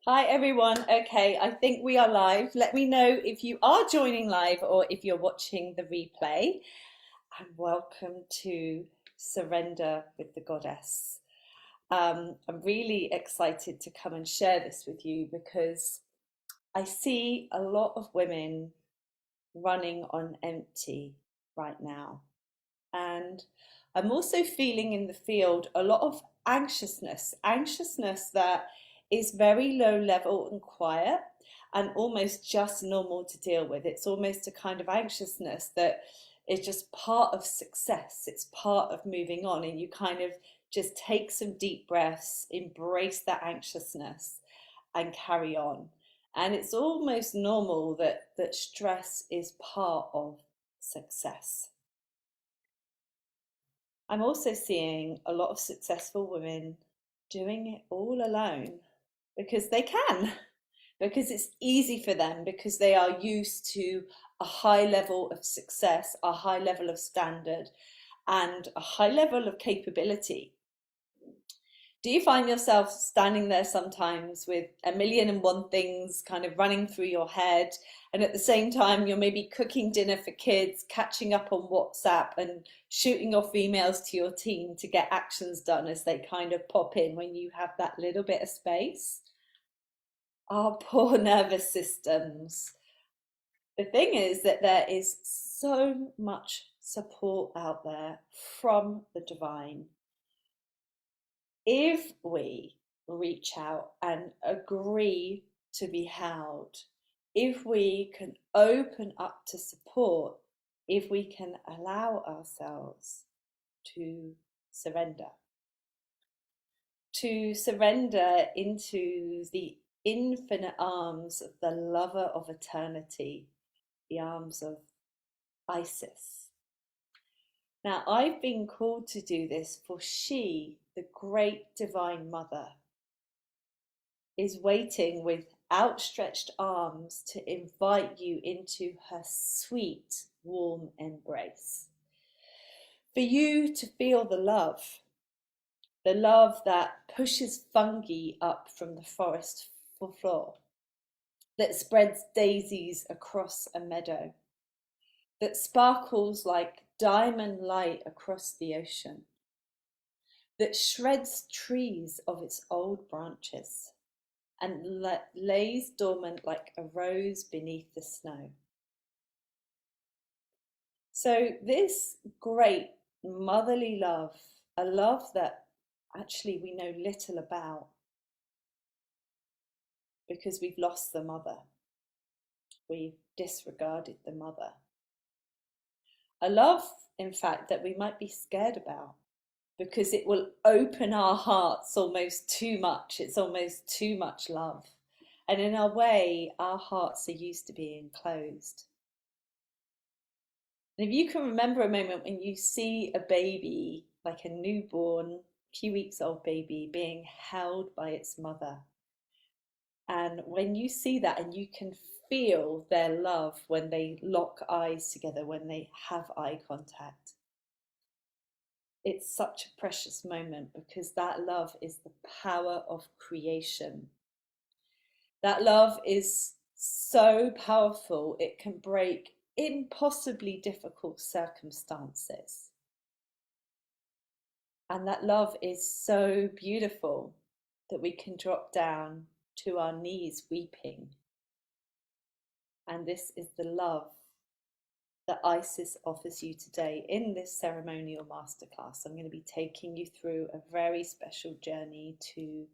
Hi everyone. Okay, I think we are live. Let me know if you are joining live or if you're watching the replay. And welcome to Surrender with the Goddess. I'm really excited to come and share this with you because I see a lot of women running on empty right now. And I'm also feeling in the field a lot of anxiousness that is very low level and quiet and almost just normal to deal with. It's almost a kind of anxiousness that is just part of success. It's part of moving on, and you kind of just take some deep breaths, embrace that anxiousness, and carry on. And it's almost normal that stress is part of success. I'm also seeing a lot of successful women doing it all alone because they can, because it's easy for them, because they are used to a high level of success, a high level of standard, and a high level of capability. Do you find yourself standing there sometimes with a million and one things kind of running through your head, and at the same time you're maybe cooking dinner for kids, catching up on WhatsApp and shooting off emails to your team to get actions done as they kind of pop in when you have that little bit of space? Our poor nervous systems. The thing is that there is so much support out there from the divine. If we reach out and agree to be held, if we can open up to support, if we can allow ourselves to surrender, to surrender into the infinite arms of the lover of eternity, the arms of Isis. Now, I've been called to do this, for she, the great divine mother, is waiting with outstretched arms to invite you into her sweet, warm embrace. For you to feel the love that pushes fungi up from the forest floor, that spreads daisies across a meadow, that sparkles like diamond light across the ocean, that shreds trees of its old branches and lays dormant like a rose beneath the snow. So this great motherly love, a love that actually we know little about because we've lost the mother, we've disregarded the mother. A love, in fact, that we might be scared about because it will open our hearts almost too much. It's almost too much love. And in a way, our hearts are used to being closed. And if you can remember a moment when you see a baby, like a newborn, few weeks old baby, being held by its mother, and when you see that and you can feel their love when they lock eyes together, when they have eye contact, it's such a precious moment because that love is the power of creation. That love is so powerful, it can break impossibly difficult circumstances. And that love is so beautiful that we can drop down to our knees weeping. And this is the love that Isis offers you today in this ceremonial masterclass. I'm going to be taking you through a very special journey to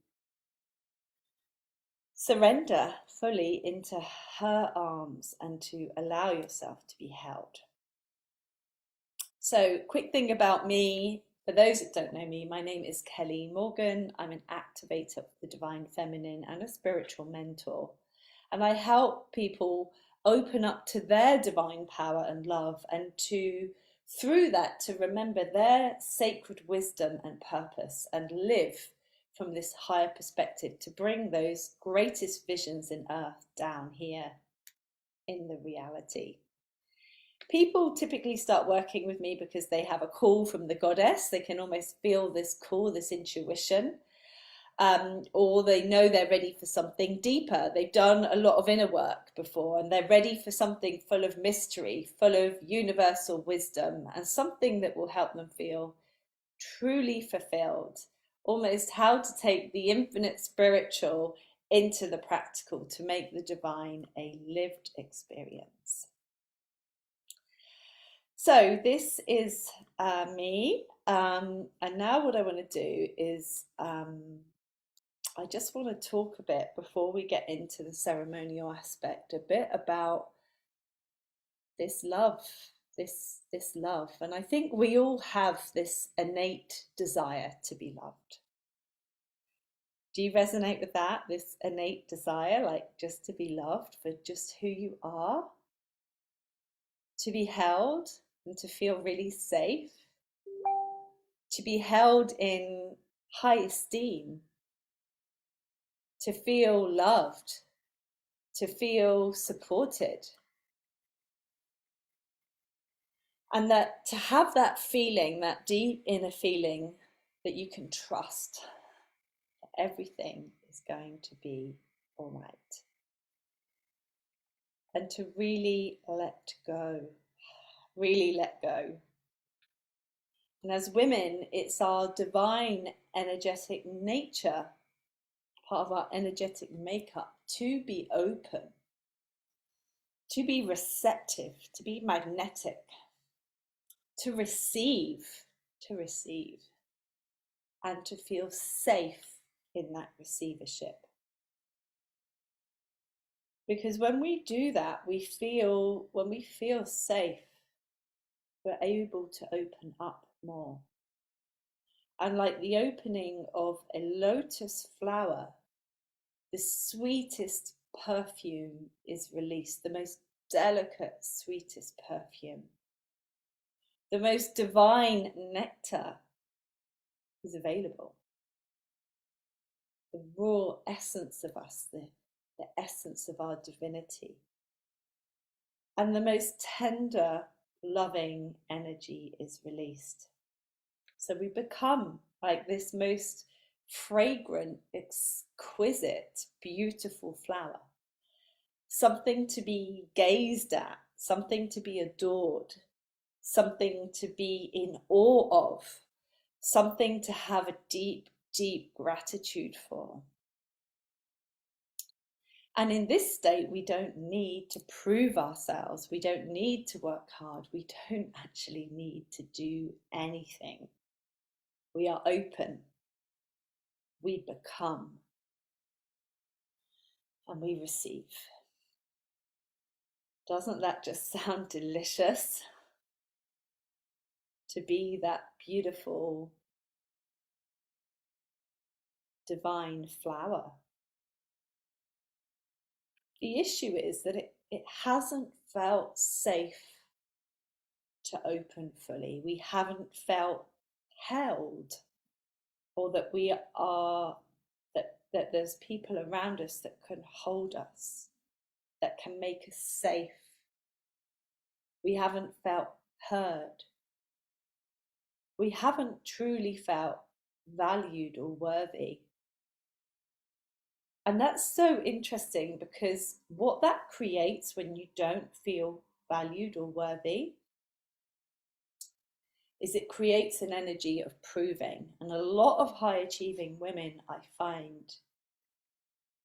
surrender fully into her arms and to allow yourself to be held. So, quick thing about me. For those that don't know me, my name is Kelly Morgan. I'm an activator of the divine feminine and a spiritual mentor. And I help people open up to their divine power and love, and to, through that, to remember their sacred wisdom and purpose and live from this higher perspective to bring those greatest visions in earth down here in the reality. People typically start working with me because they have a call from the goddess. They can almost feel this call, this intuition. or they know they're ready for something deeper. They've done a lot of inner work before and they're ready for something full of mystery, full of universal wisdom, and something that will help them feel truly fulfilled. Almost how to take the infinite spiritual into the practical to make the divine a lived experience. So this is me, and now what I want to do is I just want to talk a bit before we get into the ceremonial aspect, a bit about this love, this love. And I think we all have this innate desire to be loved. Do you resonate with that? This innate desire, like just to be loved for just who you are, to be held and to feel really safe, to be held in high esteem, to feel loved, to feel supported. And that to have that feeling, that deep inner feeling that you can trust that everything is going to be all right. And to really let go, really let go. And as women, it's our divine energetic nature, part of our energetic makeup, to be open, to be receptive, to be magnetic, to receive, and to feel safe in that receivership. Because when we do that, when we feel safe, we're able to open up more. And like the opening of a lotus flower, the sweetest perfume is released, the most delicate, sweetest perfume. The most divine nectar is available. The raw essence of us, the essence of our divinity. And the most tender, loving energy is released. So we become like this most fragrant, exquisite, beautiful flower. Something to be gazed at, something to be adored, something to be in awe of, something to have a deep, deep gratitude for. And in this state, we don't need to prove ourselves. We don't need to work hard. We don't actually need to do anything. We are open. We become. And we receive. Doesn't that just sound delicious? To be that beautiful, divine flower. The issue is that it hasn't felt safe to open fully. We haven't felt held, or that we are, that there's people around us that can hold us, that can make us safe. We haven't felt heard. We haven't truly felt valued or worthy. And that's so interesting, because what that creates when you don't feel valued or worthy is it creates an energy of proving. And a lot of high achieving women, I find,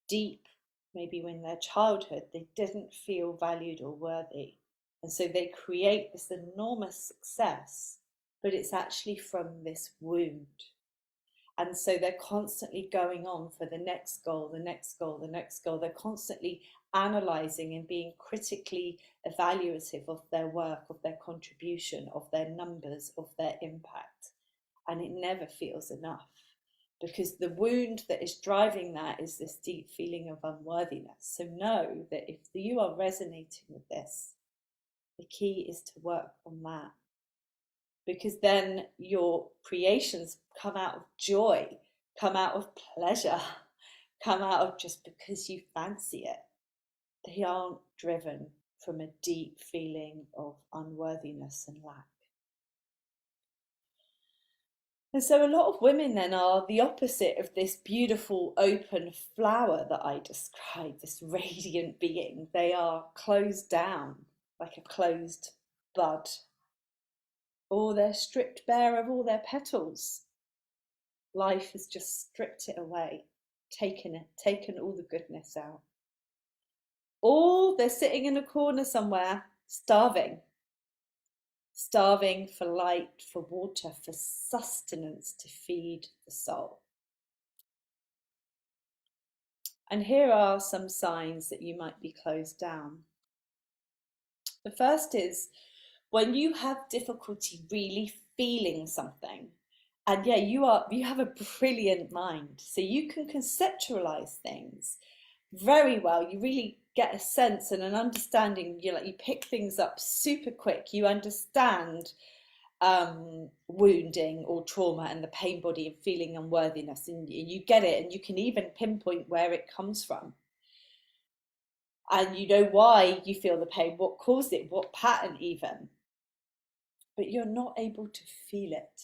deep, maybe in their childhood, they didn't feel valued or worthy. And so they create this enormous success, but it's actually from this wound. And so they're constantly going on for the next goal, the next goal, the next goal. They're constantly analyzing and being critically evaluative of their work, of their contribution, of their numbers, of their impact. And it never feels enough, because the wound that is driving that is this deep feeling of unworthiness. So know that if you are resonating with this, the key is to work on that. Because then your creations come out of joy, come out of pleasure, come out of just because you fancy it. They aren't driven from a deep feeling of unworthiness and lack. And so a lot of women then are the opposite of this beautiful open flower that I described, this radiant being. They are closed down like a closed bud, or they're stripped bare of all their petals. Life has just stripped it away, taken all the goodness out. Or they're sitting in a corner somewhere, starving, starving for light, for water, for sustenance to feed the soul. And here are some signs that you might be closed down. The first is when you have difficulty really feeling something. And yeah, you have a brilliant mind, so you can conceptualize things very well. You really get a sense and an understanding. You pick things up super quick. You understand wounding or trauma and the pain body and feeling unworthiness, and you get it, and you can even pinpoint where it comes from, and you know why you feel the pain, what caused it, what pattern even, but you're not able to feel it.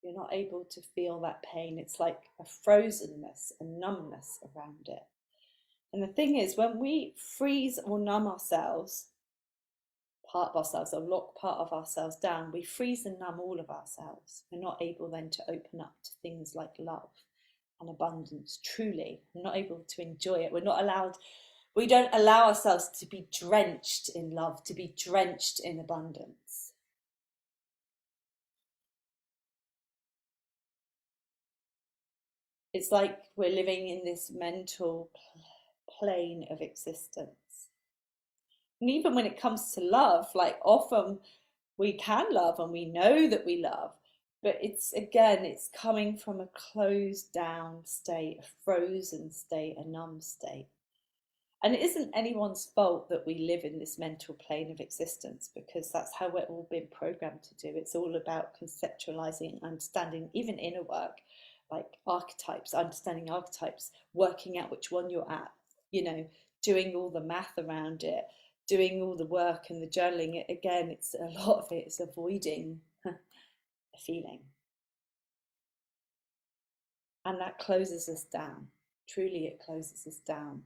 You're not able to feel that pain. It's like a frozenness, a numbness around it. And the thing is, when we freeze or numb ourselves, part of ourselves, or lock part of ourselves down, we freeze and numb all of ourselves. We're not able then to open up to things like love and abundance, truly. We're not able to enjoy it. We don't allow ourselves to be drenched in love, to be drenched in abundance. It's like we're living in this mental plane of existence. And even when it comes to love, like often we can love and we know that we love, but it's coming from a closed down state, a frozen state, a numb state. And it isn't anyone's fault that we live in this mental plane of existence, because that's how we're all been programmed to do. It's all about conceptualizing, understanding, even inner work, like archetypes, understanding archetypes, working out which one you're at, doing all the math around it, doing all the work and the journaling. Again, it's a lot of it is avoiding a feeling. And that closes us down. Truly, it closes us down.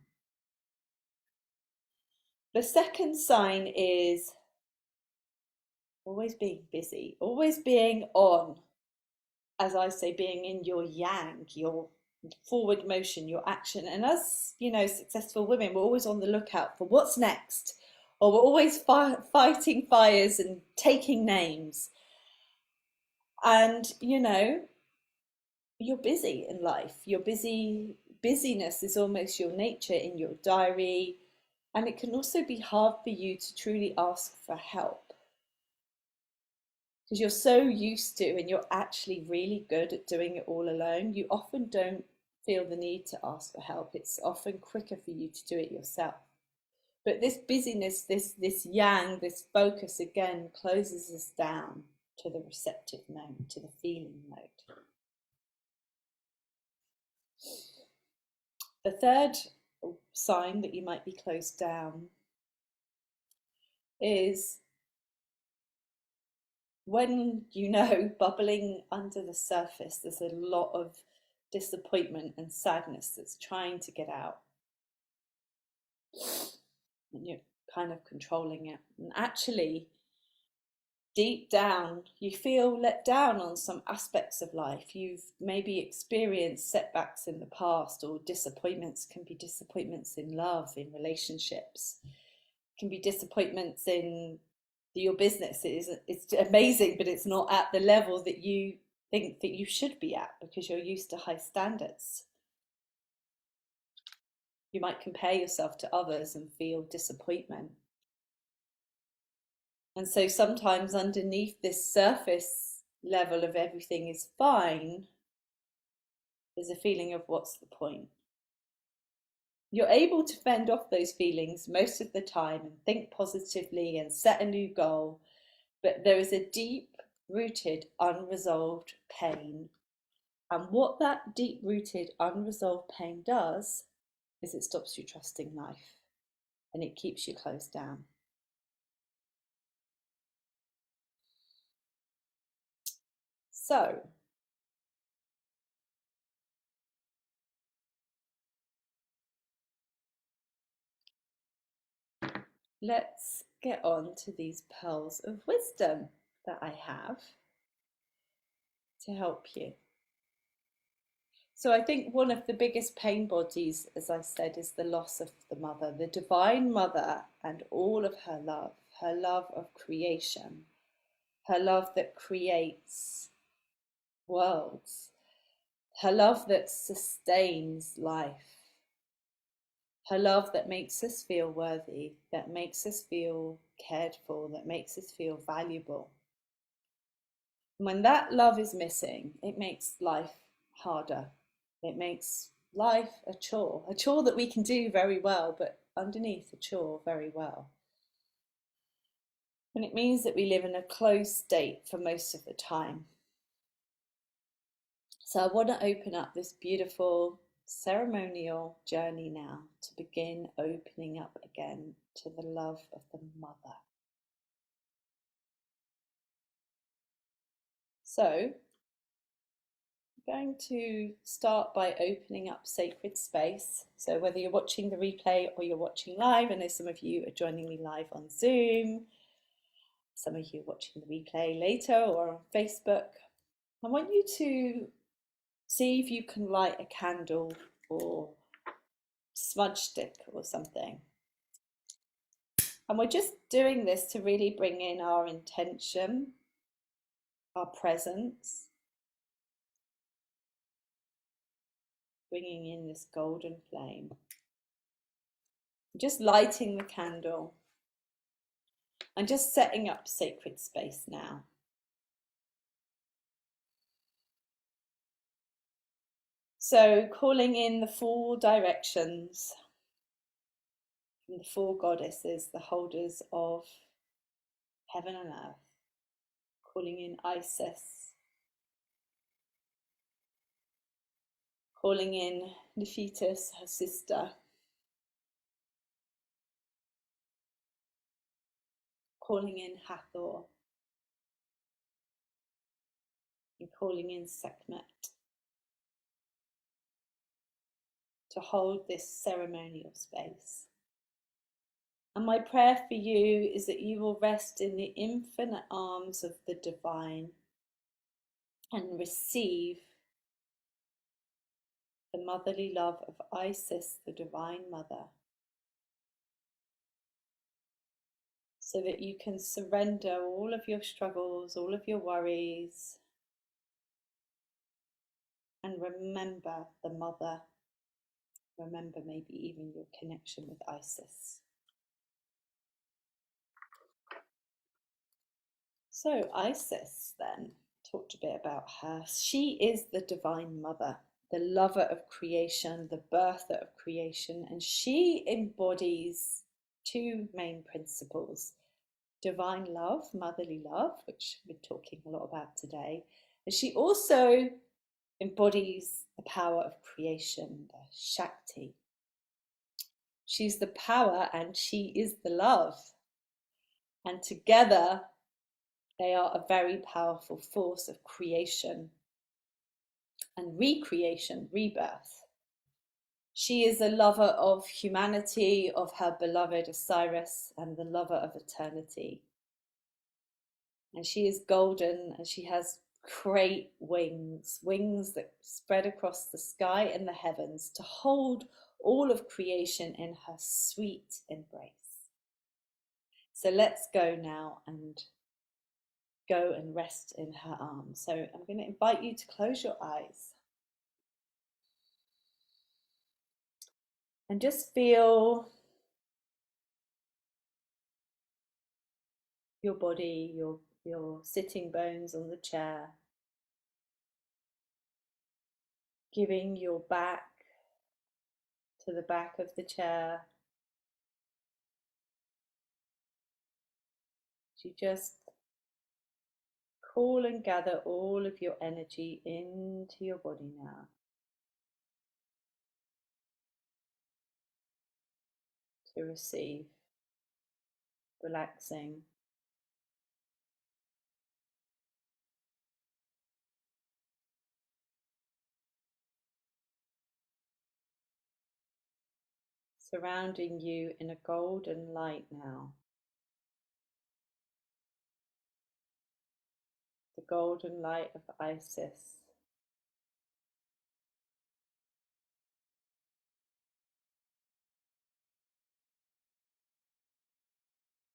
The second sign is always being busy, always being on, as I say, being in your yang, your forward motion, your action. And as successful women, we're always on the lookout for what's next, or we're always fighting fires and taking names. And you're busy in life. You're busy. Busyness is almost your nature in your diary. And it can also be hard for you to truly ask for help, because you're so used to, and you're actually really good at doing it all alone. You often don't feel the need to ask for help. It's often quicker for you to do it yourself. But this busyness, this yang, this focus, again, closes us down to the receptive mode, to the feeling mode. The third sign that you might be closed down is when bubbling under the surface, there's a lot of disappointment and sadness that's trying to get out. And you're kind of controlling it. And actually, deep down, you feel let down on some aspects of life. You've maybe experienced setbacks in the past, or disappointments. Can be disappointments in love, in relationships, can be disappointments in your business. It's amazing, but it's not at the level that you think that you should be at, because you're used to high standards. You might compare yourself to others and feel disappointment. And so sometimes underneath this surface level of everything is fine, there's a feeling of what's the point? You're able to fend off those feelings most of the time and think positively and set a new goal, but there is a deep-rooted, unresolved pain. And what that deep-rooted, unresolved pain does is it stops you trusting life, and it keeps you closed down. So let's get on to these pearls of wisdom that I have to help you. So I think one of the biggest pain bodies, as I said, is the loss of the mother, the divine mother, and all of her love of creation, her love that creates worlds, her love that sustains life, her love that makes us feel worthy, that makes us feel cared for, that makes us feel valuable. When that love is missing, it makes life harder. It makes life a chore that we can do very well, but underneath a chore very well. And it means that we live in a closed state for most of the time. So I want to open up this beautiful ceremonial journey now to begin opening up again to the love of the mother. So going to start by opening up sacred space. So whether you're watching the replay or you're watching live, I know some of you are joining me live on Zoom, some of you are watching the replay later or on Facebook. I want you to see if you can light a candle or smudge stick or something. And we're just doing this to really bring in our intention, our presence, bringing in this golden flame. Just lighting the candle and just setting up sacred space now. So calling in the 4 directions from the 4 goddesses, the holders of heaven and earth. Calling in Isis. Calling in Nephitis, her sister. Calling in Hathor. And calling in Sekhmet. To hold this ceremonial space. And my prayer for you is that you will rest in the infinite arms of the divine and receive the motherly love of Isis, the divine mother, so that you can surrender all of your struggles, all of your worries, and remember the mother. Remember maybe even your connection with Isis. So Isis then, talked a bit about her. She is the divine mother, the lover of creation, the birther of creation, and she embodies 2 main principles: divine love, motherly love, which we're talking a lot about today, and she also embodies the power of creation, the Shakti. She's the power and she is the love, and together they are a very powerful force of creation and recreation, rebirth. She is a lover of humanity, of her beloved Osiris, and the lover of eternity. And she is golden and she has great wings, wings that spread across the sky and the heavens to hold all of creation in her sweet embrace. So let's go now and go and rest in her arms. So I'm going to invite you to close your eyes and just feel your body, your sitting bones on the chair, giving your back to the back of the chair. You just call and gather all of your energy into your body now. To receive, relaxing, surrounding you in a golden light now. The golden light of Isis.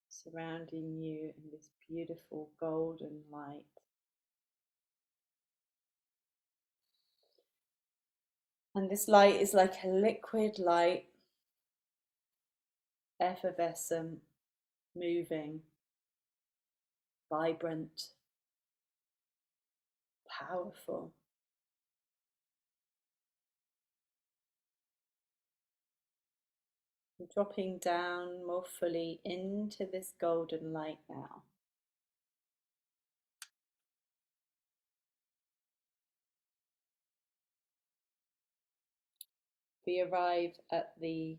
Surrounding you in this beautiful golden light. And this light is like a liquid light, effervescent, moving, vibrant, powerful. And dropping down more fully into this golden light now. We arrive at the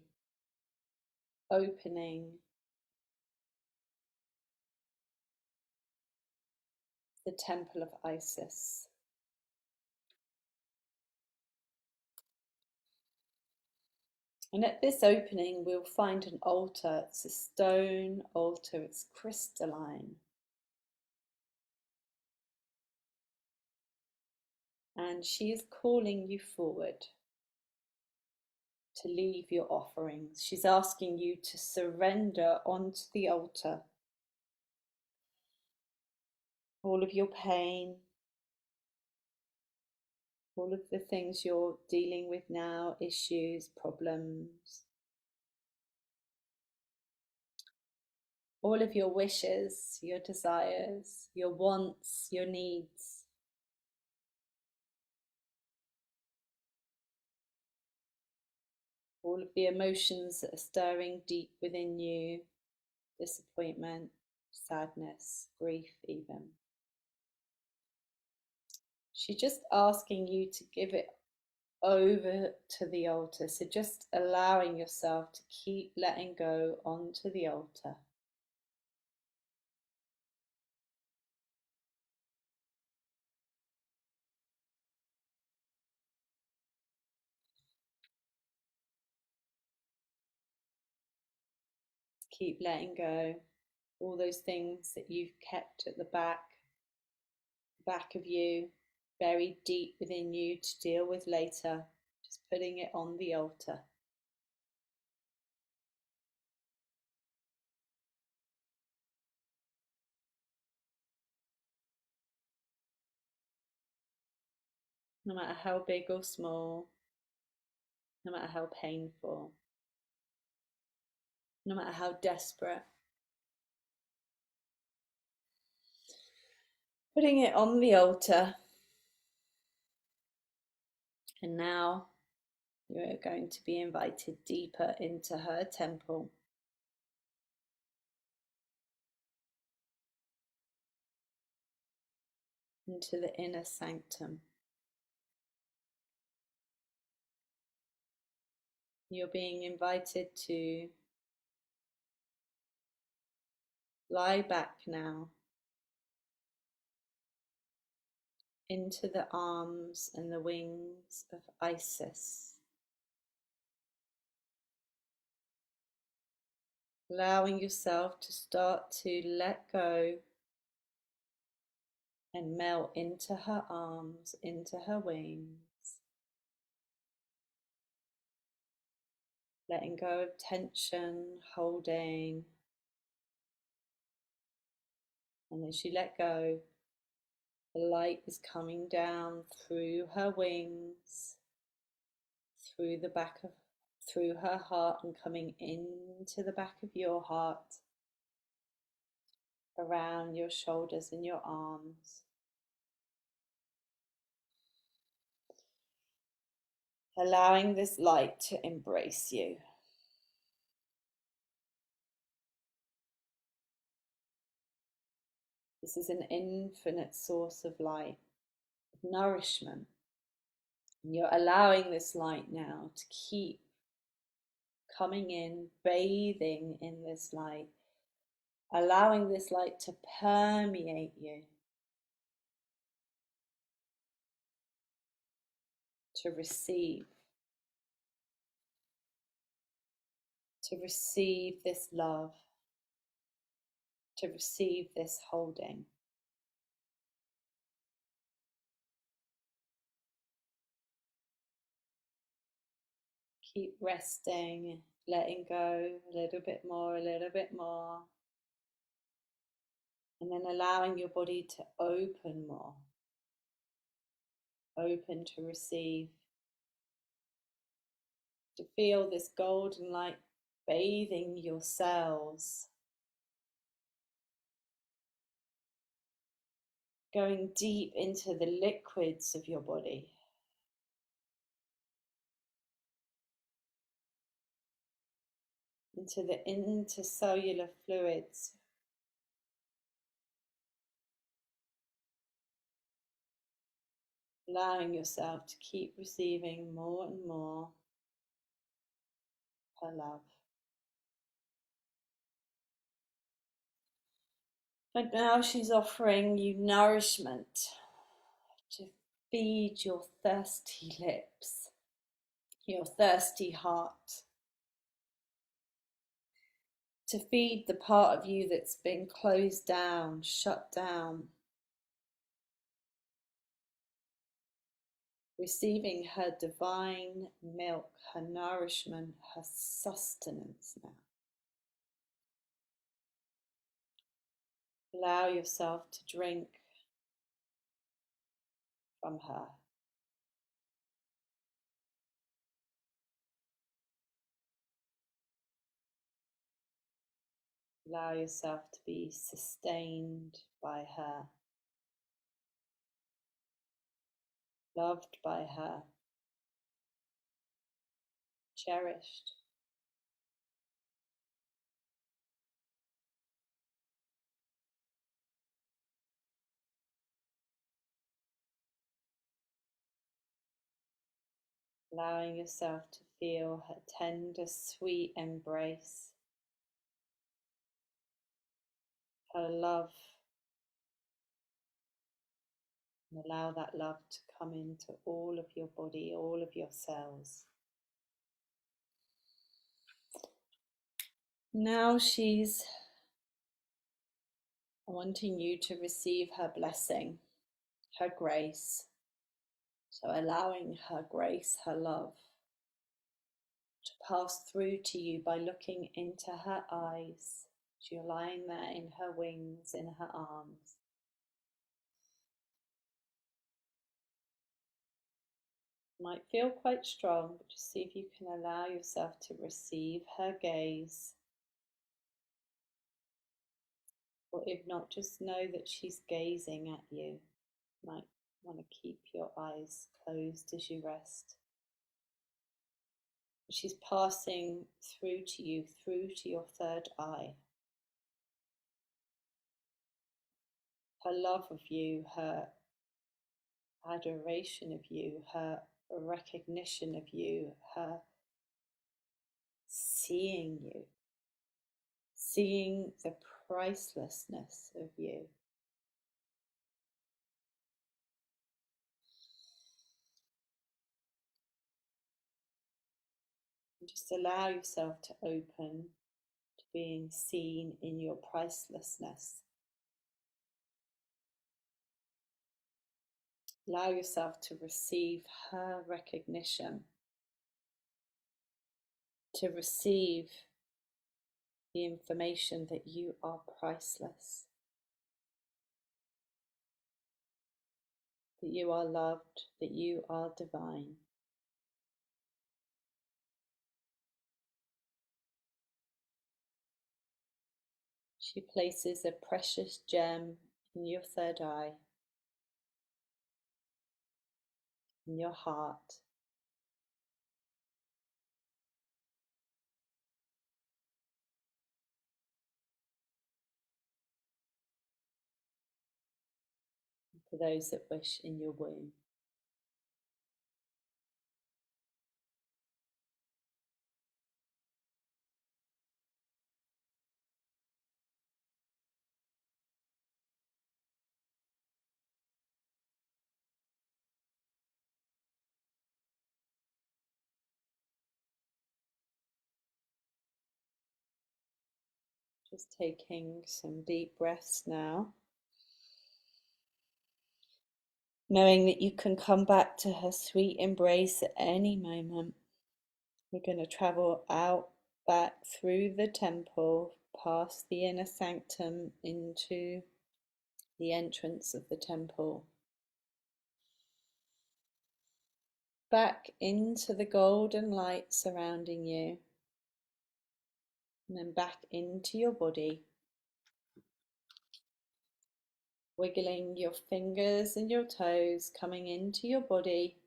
opening, the temple of Isis. And at this opening, we'll find an altar. It's a stone altar, it's crystalline. And she is calling you forward to leave your offerings. She's asking you to surrender onto the altar all of your pain, all of the things you're dealing with now, issues, problems, all of your wishes, your desires, your wants, your needs. All of the emotions that are stirring deep within you, disappointment, sadness, grief even. She's just asking you to give it over to the altar. So just allowing yourself to keep letting go onto the altar. Keep letting go all those things that you've kept at the back of you, buried deep within you to deal with later. Just putting it on the altar. No matter how big or small, no matter how painful, no matter how desperate. Putting it on the altar. And now you're going to be invited deeper into her temple. Into the inner sanctum. You're being invited to lie back now into the arms and the wings of Isis, allowing yourself to start to let go and melt into her arms, into her wings, letting go of tension, holding, and as you let go, the light is coming down through her wings, through her heart, and coming into the back of your heart, around your shoulders and your arms. Allowing this light to embrace you. This is an infinite source of light, of nourishment. And you're allowing this light now to keep coming in, bathing in this light, allowing this light to permeate you, to receive. to receive this love, to receive this holding. Keep resting, letting go a little bit more, a little bit more. And then allowing your body to open more, open to receive, to feel this golden light bathing your cells, going deep into the liquids of your body. Into the intercellular fluids. Allowing yourself to keep receiving more and more her love. And now she's offering you nourishment to feed your thirsty lips, your thirsty heart, to feed the part of you that's been closed down, shut down. Receiving her divine milk, her nourishment, her sustenance now. Allow yourself to drink from her. Allow yourself to be sustained by her, loved by her, cherished. Allowing yourself to feel her tender, sweet embrace, her love, and allow that love to come into all of your body, all of your cells. Now she's wanting you to receive her blessing, her grace. So allowing her grace, her love, to pass through to you by looking into her eyes. You're lying there in her wings, in her arms. Might feel quite strong, but just see if you can allow yourself to receive her gaze. Or if not, just know that she's gazing at you. You might want to keep your eyes closed as you rest. She's passing through to you, through to your third eye. Her love of you, her adoration of you, her recognition of you, her seeing you, seeing the pricelessness of you. And just allow yourself to open to being seen in your pricelessness. Allow yourself to receive her recognition, to receive the information that you are priceless, that you are loved, that you are divine. She places a precious gem in your third eye, in your heart. For those that wish, in your womb. Just taking some deep breaths now. Knowing that you can come back to her sweet embrace at any moment. We're going to travel out, back through the temple, past the inner sanctum into the entrance of the temple. Back into the golden light surrounding you. And then back into your body. Wiggling your fingers and your toes, coming into your body.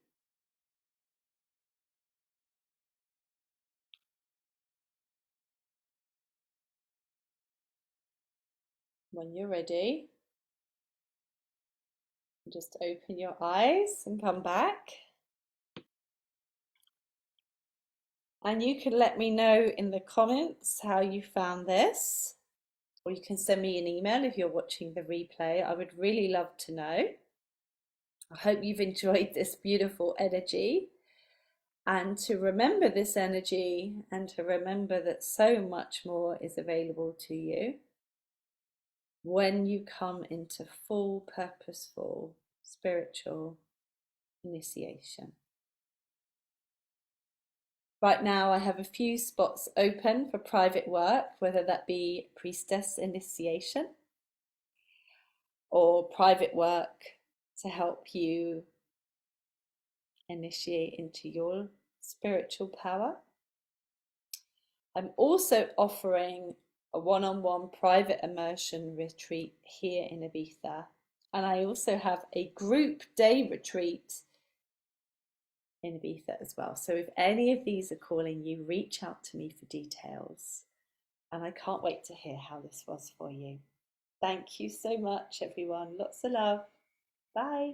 When you're ready, just open your eyes and come back. And you can let me know in the comments how you found this, or you can send me an email if you're watching the replay. I would really love to know. I hope you've enjoyed this beautiful energy, and to remember this energy and to remember that so much more is available to you when you come into full, purposeful, spiritual initiation. Right now I have a few spots open for private work, whether that be priestess initiation or private work to help you initiate into your spiritual power. I'm also offering a one-on-one private immersion retreat here in Ibiza. And I also have a group day retreat in Ibiza as well. So if any of these are calling you, reach out to me for details. And I can't wait to hear how this was for you. Thank you so much, everyone. Lots of love. Bye.